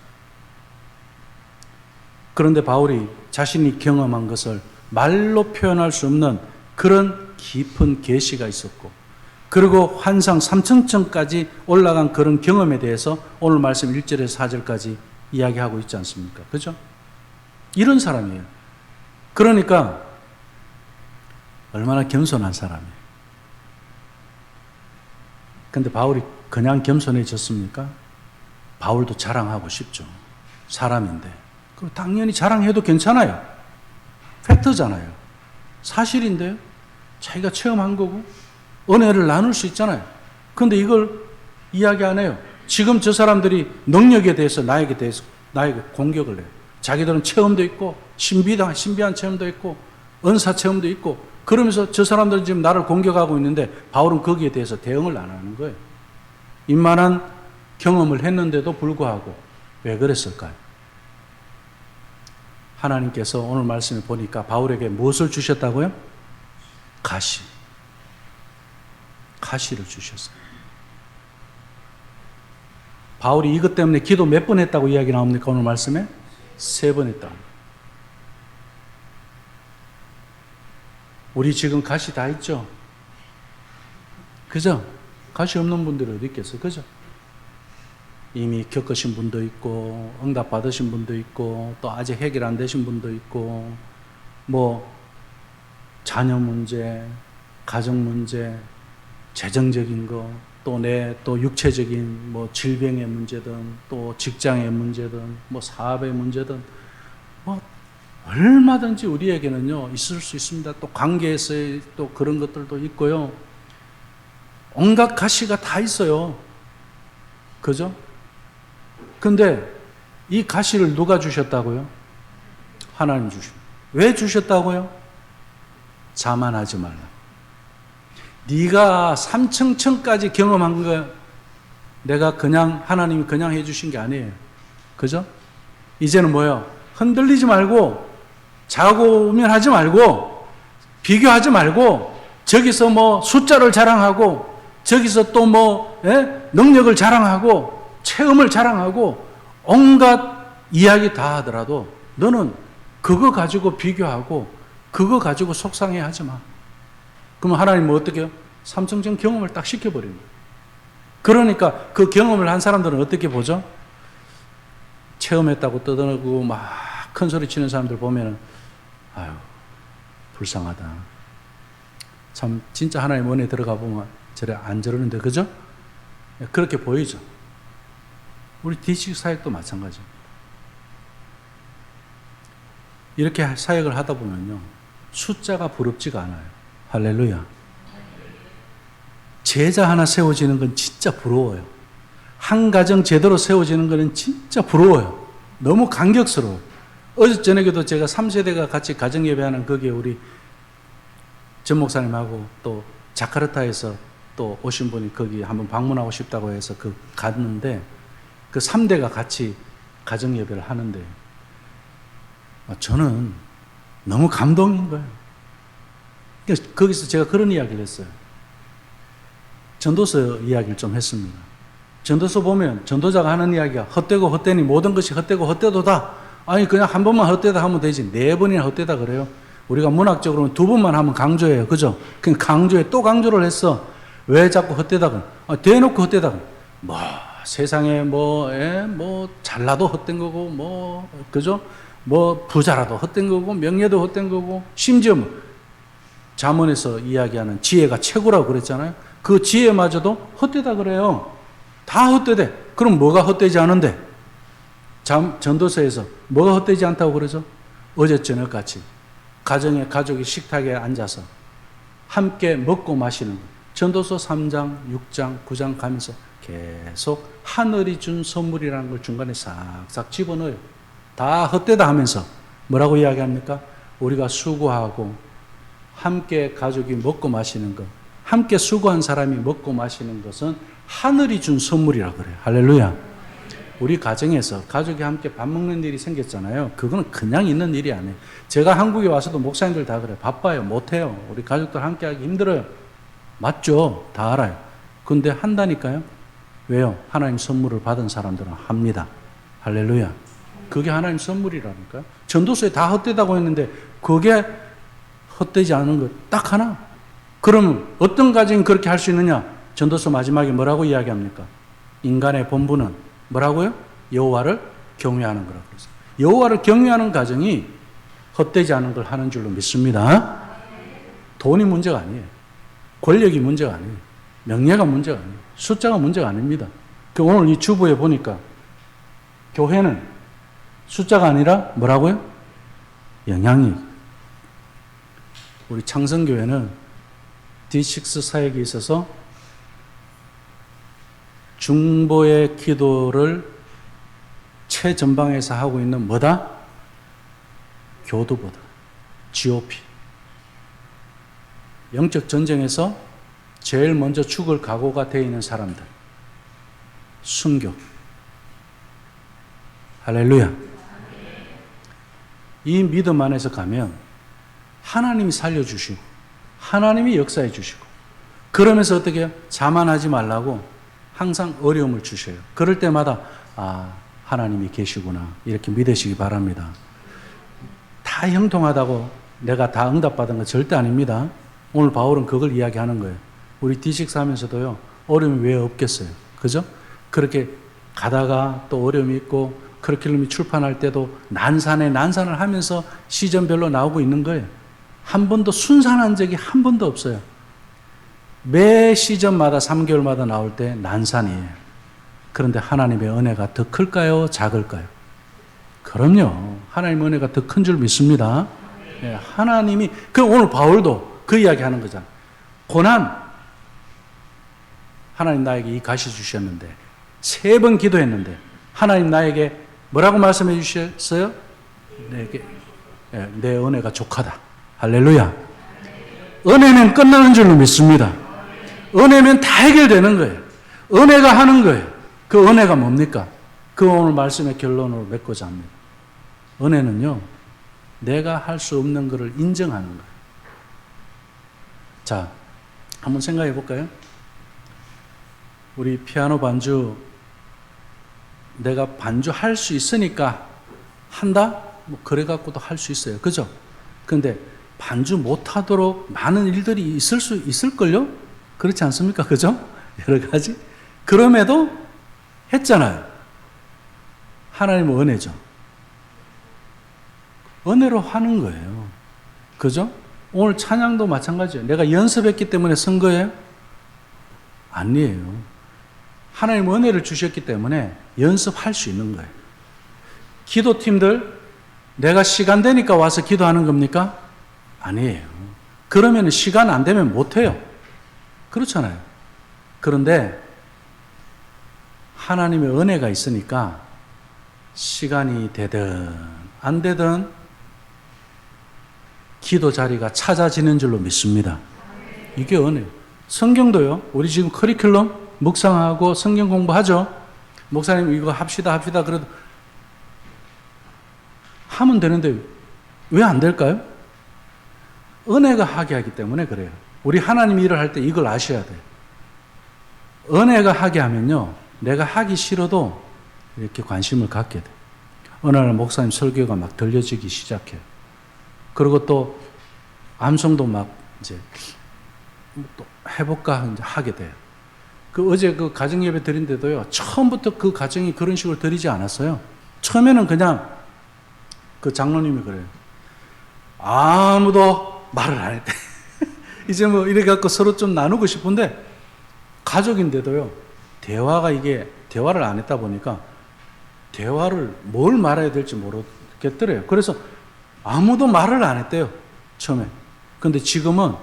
그런데 바울이 자신이 경험한 것을 말로 표현할 수 없는 그런 깊은 계시가 있었고 그리고 환상 3천층까지 올라간 그런 경험에 대해서 오늘 말씀 1절에서 4절까지 이야기하고 있지 않습니까? 그죠? 이런 사람이에요. 그러니까 얼마나 겸손한 사람이에요. 근데 바울이 그냥 겸손해졌습니까? 바울도 자랑하고 싶죠. 사람인데. 그럼 당연히 자랑해도 괜찮아요. 팩트잖아요. 사실인데요. 자기가 체험한 거고 은혜를 나눌 수 있잖아요. 그런데 이걸 이야기 안 해요. 지금 저 사람들이 능력에 대해서 나에게 공격을 해요. 자기들은 체험도 있고 신비한 체험도 있고 은사 체험도 있고 그러면서 저 사람들은 지금 나를 공격하고 있는데 바울은 거기에 대해서 대응을 안 하는 거예요. 이만한 경험을 했는데도 불구하고 왜 그랬을까요? 하나님께서 오늘 말씀에 보니까 바울에게 무엇을 주셨다고요? 가시를 주셨어요. 바울이 이것 때문에 기도 몇 번 했다고 이야기 나옵니까? 오늘 말씀에? 3번 했다. 우리 지금 가시 다 있죠? 그죠? 가시 없는 분들이 어디 있겠어요? 그죠? 이미 겪으신 분도 있고, 응답 받으신 분도 있고, 또 아직 해결 안 되신 분도 있고, 뭐, 자녀 문제, 가정 문제, 재정적인 거, 또 육체적인 뭐 질병의 문제든, 또 직장의 문제든, 뭐 사업의 문제든, 뭐, 얼마든지 우리에게는요, 있을 수 있습니다. 또 관계에서의 또 그런 것들도 있고요. 온갖 가시가 다 있어요. 그죠? 근데 이 가시를 누가 주셨다고요? 하나님 주십니다. 왜 주셨다고요? 자만하지 말라. 네가 삼층천까지 경험한 거 내가 그냥 하나님이 그냥 해주신 게 아니에요. 그죠? 이제는 뭐예요? 흔들리지 말고 자고우면하지 말고 비교하지 말고 저기서 뭐 숫자를 자랑하고 저기서 또 뭐 능력을 자랑하고 체험을 자랑하고 온갖 이야기 다 하더라도 너는 그거 가지고 비교하고 그거 가지고 속상해하지 마. 그러면 하나님은 어떻게 해요? 삼층천 경험을 딱 시켜버리는 거예요. 그러니까 그 경험을 한 사람들은 어떻게 보죠? 체험했다고 떠들고 막 큰 소리 치는 사람들 보면은 아유 불쌍하다. 참 진짜 하나님 은혜 들어가 보면 저래 안 저러는데 그죠? 그렇게 보이죠. 우리 D6 사역도 마찬가지입니다. 이렇게 사역을 하다 보면요 숫자가 부럽지가 않아요. 할렐루야. 제자 하나 세워지는 건 진짜 부러워요. 한 가정 제대로 세워지는 거는 진짜 부러워요. 너무 감격스러워요. 어제 저녁에도 제가 3세대가 같이 가정예배하는 거기에 우리 전 목사님하고 또 자카르타에서 또 오신 분이 거기 한번 방문하고 싶다고 해서 갔는데 그 3대가 같이 가정예배를 하는데 저는 너무 감동인 거예요. 그러니까 거기서 제가 그런 이야기를 했어요. 전도서 이야기를 좀 했습니다. 전도서 보면 전도자가 하는 이야기가 헛되고 헛되니 모든 것이 헛되고 헛되도다. 아니 그냥 한 번만 헛되다 하면 되지 4번이나 헛되다 그래요. 우리가 문학적으로는 2번만 하면 강조해요. 그죠? 그냥 강조해 또 강조를 했어. 왜 자꾸 헛되다 그래? 대놓고 헛되다 그래. 뭐 세상에 뭐 잘나도 헛된 거고 뭐 그죠? 뭐 부자라도 헛된 거고 명예도 헛된 거고 심지어 잠언에서 이야기하는 지혜가 최고라고 그랬잖아요. 그 지혜마저도 헛되다 그래요. 다 헛되대. 그럼 뭐가 헛되지 않은데? 전도서에서 뭐가 헛되지 않다고 그러죠? 어제 저녁같이 가정에 가족이 식탁에 앉아서 함께 먹고 마시는 것. 전도서 3장, 6장, 9장 가면서 계속 하늘이 준 선물이라는 걸 중간에 싹싹 집어넣어요. 다 헛되다 하면서 뭐라고 이야기합니까? 우리가 수고하고 함께 가족이 먹고 마시는 것, 함께 수고한 사람이 먹고 마시는 것은 하늘이 준 선물이라고 그래요. 할렐루야. 우리 가정에서 가족이 함께 밥 먹는 일이 생겼잖아요. 그거는 그냥 있는 일이 아니에요. 제가 한국에 와서도 목사님들 다 그래요. 바빠요. 못해요. 우리 가족들 함께 하기 힘들어요. 맞죠? 다 알아요. 근데 한다니까요. 왜요? 하나님 선물을 받은 사람들은 합니다. 할렐루야. 그게 하나님 선물이라니까요. 전도서에 다 헛되다고 했는데 그게 헛되지 않은 것 딱 하나. 그러면 어떤 가정이 그렇게 할 수 있느냐? 전도서 마지막에 뭐라고 이야기합니까? 인간의 본분은 뭐라고요? 여호와를 경외하는 거라고 그랬어요. 여호와를 경외하는 가정이 헛되지 않은 걸 하는 줄로 믿습니다. 돈이 문제가 아니에요. 권력이 문제가 아니에요. 명예가 문제가 아니에요. 숫자가 문제가 아닙니다. 오늘 이 주보에 보니까 교회는 숫자가 아니라 뭐라고요? 영향이. 우리 창성교회는 D6 사역에 있어서 중보의 기도를 최전방에서 하고 있는 뭐다? 교도보다. GOP. 영적 전쟁에서 제일 먼저 죽을 각오가 되어 있는 사람들. 순교. 할렐루야. 이 믿음 안에서 가면 하나님이 살려주시고 하나님이 역사해 주시고 그러면서 어떻게 해요? 자만하지 말라고 항상 어려움을 주셔요. 그럴 때마다 하나님이 계시구나 이렇게 믿으시기 바랍니다. 다 형통하다고 내가 다 응답받은 거 절대 아닙니다. 오늘 바울은 그걸 이야기하는 거예요. 우리 D6 하면서도요, 어려움이 왜 없겠어요? 그죠? 그렇게 가다가 또 어려움이 있고, 커리큘럼이 출판할 때도 난산을 하면서 시즌별로 나오고 있는 거예요. 한 번도 순산한 적이 한 번도 없어요. 매 시즌마다 3개월마다 나올 때 난산이에요. 그런데 하나님의 은혜가 더 클까요? 작을까요? 그럼요. 하나님의 은혜가 더 큰 줄 믿습니다. 네, 하나님이, 오늘 바울도 그 이야기 하는 거잖아요. 고난, 하나님 나에게 이 가시 주셨는데, 3번 기도했는데, 하나님 나에게 뭐라고 말씀해 주셨어요? 내 은혜가 족하다. 할렐루야. 은혜는 끝나는 줄로 믿습니다. 은혜면 다 해결되는 거예요. 은혜가 하는 거예요. 그 은혜가 뭡니까? 그 오늘 말씀의 결론으로 맺고자 합니다. 은혜는요, 내가 할 수 없는 것을 인정하는 거예요. 자, 한번 생각해 볼까요? 우리 피아노 반주, 내가 반주할 수 있으니까 한다? 뭐 그래갖고도 할 수 있어요. 그죠? 근데 반주 못하도록 많은 일들이 있을 수 있을걸요? 그렇지 않습니까? 그죠? 여러 가지. 그럼에도 했잖아요. 하나님은 은혜죠. 은혜로 하는 거예요. 그죠? 오늘 찬양도 마찬가지예요. 내가 연습했기 때문에 쓴 거예요? 아니에요. 하나님 은혜를 주셨기 때문에 연습할 수 있는 거예요. 기도팀들, 내가 시간 되니까 와서 기도하는 겁니까? 아니에요. 그러면 시간 안 되면 못해요. 그렇잖아요. 그런데 하나님의 은혜가 있으니까 시간이 되든 안 되든 기도 자리가 찾아지는 줄로 믿습니다. 이게 은혜예요. 성경도요. 우리 지금 커리큘럼 묵상하고 성경 공부하죠. 목사님 이거 합시다 그래도 하면 되는데 왜 안 될까요? 은혜가 하게 하기 때문에 그래요. 우리 하나님 일을 할 때 이걸 아셔야 돼요. 은혜가 하게 하면요, 내가 하기 싫어도 이렇게 관심을 갖게 돼요. 어느 날 목사님 설교가 막 들려지기 시작해요. 그리고 또 암송도 막 이제 또 해볼까 이제 하게 돼요. 어제 그 가정 예배 드린데도요, 처음부터 그 가정이 그런 식으로 드리지 않았어요. 처음에는 그냥 그 장로님이 그래요. 아무도 말을 안 했대. 이제 뭐 이래 갖고 서로 좀 나누고 싶은데 가족인데도요, 대화를 안 했다 보니까 대화를 뭘 말해야 될지 모르겠더래요. 그래서 아무도 말을 안 했대요, 처음에. 근데 지금은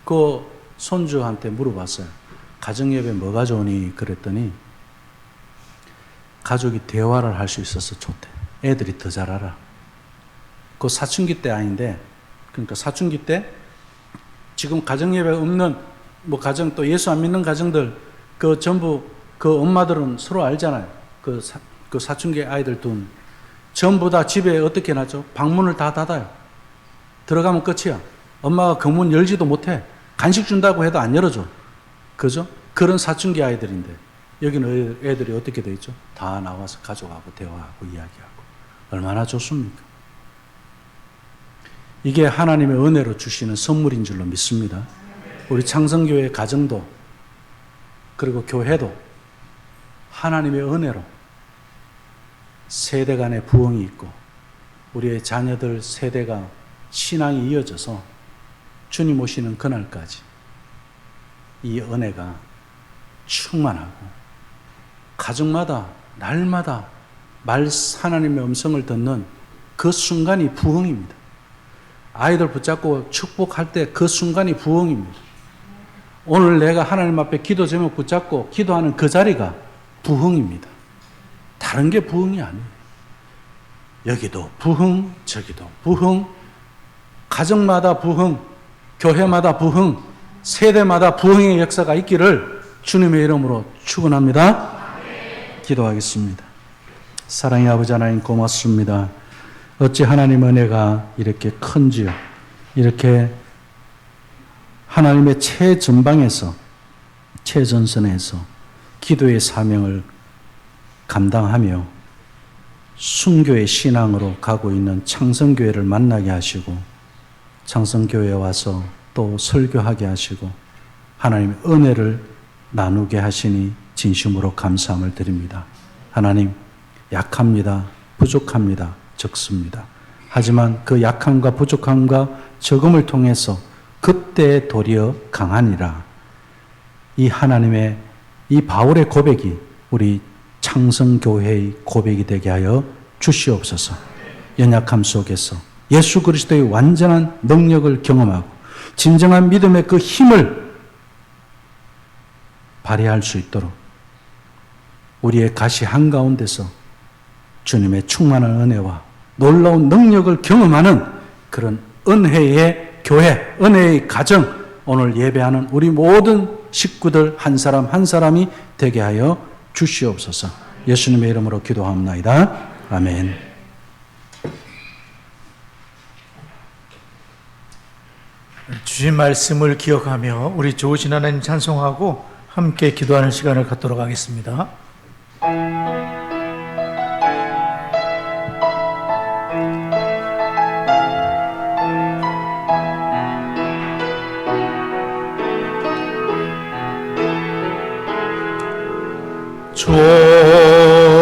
그 손주한테 물어봤어요. 가정예배 뭐가 좋으니? 그랬더니 가족이 대화를 할 수 있어서 좋대. 애들이 더 잘 알아. 그 사춘기 때 아닌데, 그러니까 사춘기 때 지금 가정예배 없는 뭐 가정, 또 예수 안 믿는 가정들, 그 전부 그 엄마들은 서로 알잖아요. 그 사춘기 아이들 둔 전부 다 집에 어떻게 해놨죠? 방문을 다 닫아요. 들어가면 끝이야. 엄마가 그 문 열지도 못해. 간식 준다고 해도 안 열어줘. 그죠? 그런 사춘기 아이들인데 여기는 애들이 어떻게 돼 있죠? 다 나와서 가족하고 대화하고 이야기하고. 얼마나 좋습니까? 이게 하나님의 은혜로 주시는 선물인 줄로 믿습니다. 우리 창성교회 가정도 그리고 교회도 하나님의 은혜로 세대 간의 부흥이 있고 우리의 자녀들 세대가 신앙이 이어져서 주님 오시는 그날까지 이 은혜가 충만하고 가정마다 날마다 하나님의 음성을 듣는 그 순간이 부흥입니다. 아이들 붙잡고 축복할 때 그 순간이 부흥입니다. 오늘 내가 하나님 앞에 기도 제목 붙잡고 기도하는 그 자리가 부흥입니다. 다른 게 부흥이 아니에요. 여기도 부흥, 저기도 부흥, 가정마다 부흥, 교회마다 부흥, 세대마다 부흥의 역사가 있기를 주님의 이름으로 축원합니다. 기도하겠습니다. 사랑의 아버지 하나님 고맙습니다. 어찌 하나님 은혜가 이렇게 큰지요. 이렇게 하나님의 최전방에서 최전선에서 기도의 사명을 감당하며 순교의 신앙으로 가고 있는 창성교회를 만나게 하시고 창성교회에 와서 또 설교하게 하시고 하나님의 은혜를 나누게 하시니 진심으로 감사함을 드립니다. 하나님, 약합니다. 부족합니다. 적습니다. 하지만 그 약함과 부족함과 적음을 통해서 그때 도리어 강하니라. 이 하나님의 이 바울의 고백이 우리 창성교회의 고백이 되게 하여 주시옵소서. 연약함 속에서 예수 그리스도의 완전한 능력을 경험하고 진정한 믿음의 그 힘을 발휘할 수 있도록 우리의 가시 한가운데서 주님의 충만한 은혜와 놀라운 능력을 경험하는 그런 은혜의 교회, 은혜의 가정, 오늘 예배하는 우리 모든 식구들 한 사람 한 사람이 되게 하여 주시옵소서. 예수님의 이름으로 기도합니다. 아멘. 주신 말씀을 기억하며 우리 좋으신 하나님 찬송하고 함께 기도하는 시간을 갖도록 하겠습니다. 좋으신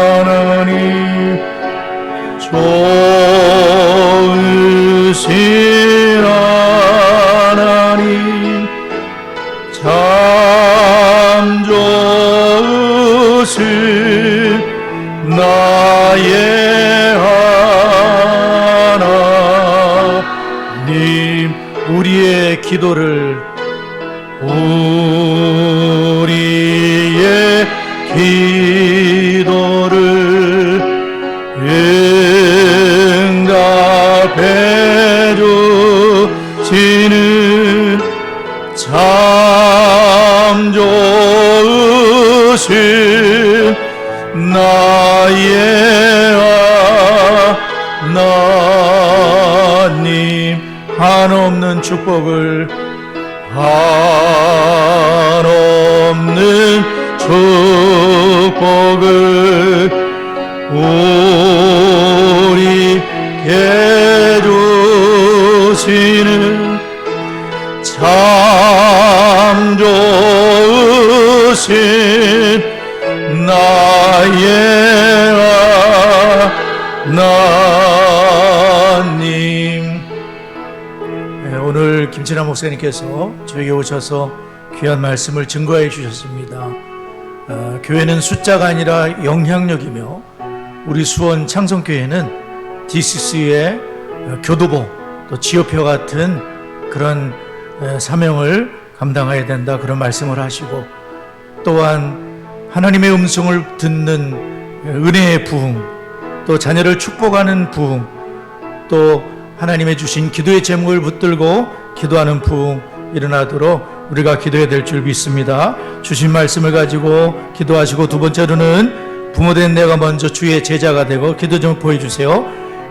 하나님, 좋으신 하나님, 참 좋으신 나의 하나님, 우리의 기도를 우리의 기도를 응답해 주시는 참 좋으신 나의 하나님, 한없는 축복을 한없는 축복을 우리에게 주시는 참 좋으신 나의 하나님. 오늘 김진아 목사님께서 저에게 오셔서 귀한 말씀을 증거해 주셨습니다. 교회는 숫자가 아니라 영향력이며 우리 수원 창성교회는 DCC의 교도보 또 지효표 같은 그런 사명을 감당해야 된다, 그런 말씀을 하시고, 또한 하나님의 음성을 듣는 은혜의 부흥, 또 자녀를 축복하는 부흥, 또 하나님의 주신 기도의 제목을 붙들고 기도하는 부흥 일어나도록 우리가 기도해야 될 줄 믿습니다. 주신 말씀을 가지고 기도하시고, 두 번째로는 부모된 내가 먼저 주의 제자가 되고, 기도 좀 보여주세요.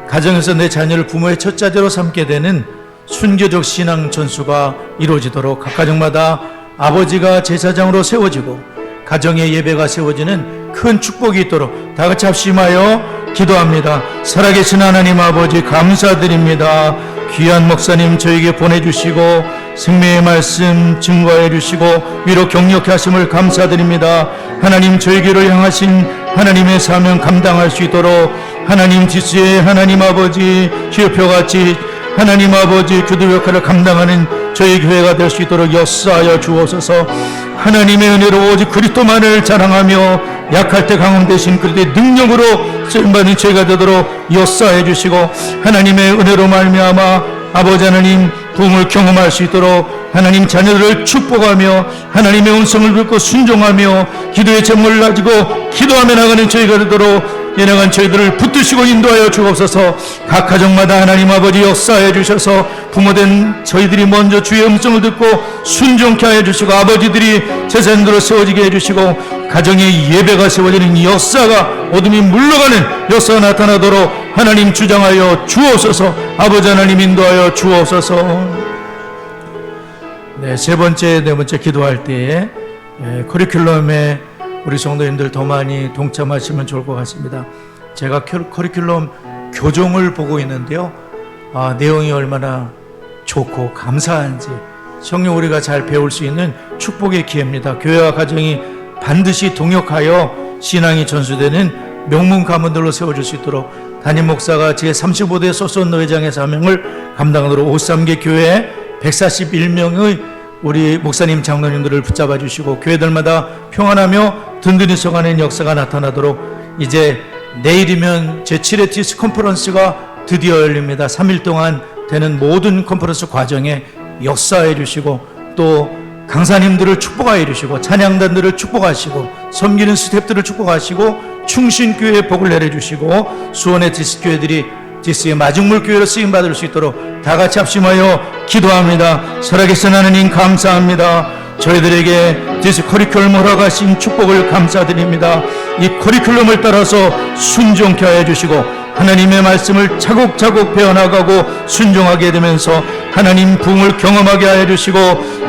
가정에서 내 자녀를 부모의 첫 자제로 삼게 되는 순교적 신앙 전수가 이루어지도록 각 가정마다 아버지가 제사장으로 세워지고 가정의 예배가 세워지는 큰 축복이 있도록 다 같이 합심하여 기도합니다. 살아계신 하나님 아버지, 감사드립니다. 귀한 목사님 저에게 보내주시고 생명의 말씀 증거해 주시고 위로 격려케 하심을 감사드립니다. 하나님, 저에게로 향하신 하나님의 사명 감당할 수 있도록 하나님 지수의 하나님 아버지 기업표같이 하나님 아버지 교도 역할을 감당하는 저희 교회가 될 수 있도록 역사하여 주옵소서. 하나님의 은혜로 오직 그리스도만을 자랑하며 약할 때 강함 되신 그리스도의 능력으로 쓰임받는 저희가 되도록 역사해 주시고, 하나님의 은혜로 말미암아 아버지 하나님 부흥을 경험할 수 있도록 하나님 자녀들을 축복하며 하나님의 음성을 듣고 순종하며 기도의 제목을 가지고 기도하며 나가는 저희가 되도록 연약한 저희들을 붙드시고 인도하여 주옵소서. 각 가정마다 하나님 아버지 역사해 주셔서 부모된 저희들이 먼저 주의 음성을 듣고 순종케 하여 주시고, 아버지들이 제사장으로 세워지게 해주시고, 가정의 예배가 세워지는 역사가, 어둠이 물러가는 역사가 나타나도록 하나님 주장하여 주옵소서. 아버지 하나님 인도하여 주옵소서. 네, 네 번째 기도할 때에 커리큘럼에 우리 성도님들 더 많이 동참하시면 좋을 것 같습니다. 제가 커리큘럼 교정을 보고 있는데요, 내용이 얼마나 좋고 감사한지, 성령 우리가 잘 배울 수 있는 축복의 기회입니다. 교회와 가정이 반드시 동역하여 신앙이 전수되는 명문 가문들로 세워줄 수 있도록 담임 목사가 제35대 소선노 회장의 사명을 감당하도록 53개 교회 141명의 우리 목사님 장로님들을 붙잡아 주시고, 교회들마다 평안하며 든든히 서가는 역사가 나타나도록, 이제 내일이면 제7회 디스 컨퍼런스가 드디어 열립니다. 3일 동안 되는 모든 컨퍼런스 과정에 역사해 주시고, 또 강사님들을 축복하여 주시고, 찬양단들을 축복하시고, 섬기는 스태프들을 축복하시고, 충신교회에 복을 내려주시고, 수원의 디스교회들이 디스의 마중물 교회로 쓰임받을 수 있도록 다 같이 합심하여 기도합니다. 살아계신 하나님 감사합니다. 저희들에게 디스 커리큘럼 허락하신 축복을 감사드립니다. 이 커리큘럼을 따라서 순종케 하여 주시고, 하나님의 말씀을 차곡차곡 배워나가고 순종하게 되면서 하나님 부흥을 경험하게 하여 주시고,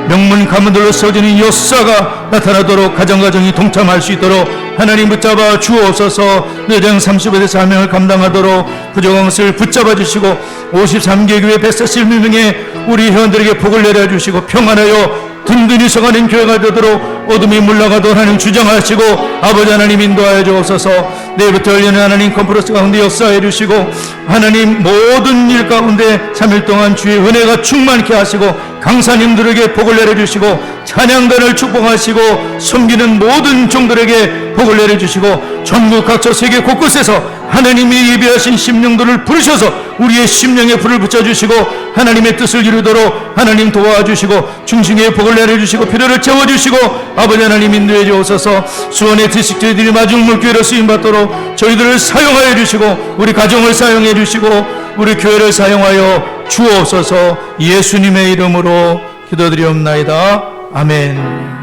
명문 가문들로 세워지는 역사가 나타나도록 가정가정이 동참할 수 있도록 하나님 붙잡아 주옵소서. 내장 35대 사명을 감당하도록 그것을 붙잡아 주시고, 53개 교회 141명의 우리 회원들에게 복을 내려주시고, 평안하여 든든히 서가는 교회가 되도록 어둠이 물러가도록 하나님 주장하시고, 아버지 하나님 인도하여 주옵소서. 내일부터 열리는 하나님 컨퍼런스 가운데 역사해 주시고, 하나님 모든 일 가운데 3일 동안 주의 은혜가 충만케 하시고, 강사님들에게 복을 내려주시고, 찬양단을 축복하시고, 섬기는 모든 종들에게 복을 내려주시고, 전국 각처 세계 곳곳에서 하나님이 예비하신 심령들을 부르셔서 우리의 심령에 불을 붙여주시고, 하나님의 뜻을 이루도록 하나님 도와주시고, 중심에 복을 내려주시고, 필요를 채워주시고, 아버지 하나님 인도해 주옵소서. 수원의 디스트리들이 마중물교회로 쓰임받도록 저희들을 사용하여 주시고, 우리 가정을 사용해 주시고, 우리 교회를 사용하여 주옵소서. 예수님의 이름으로 기도드리옵나이다. 아멘.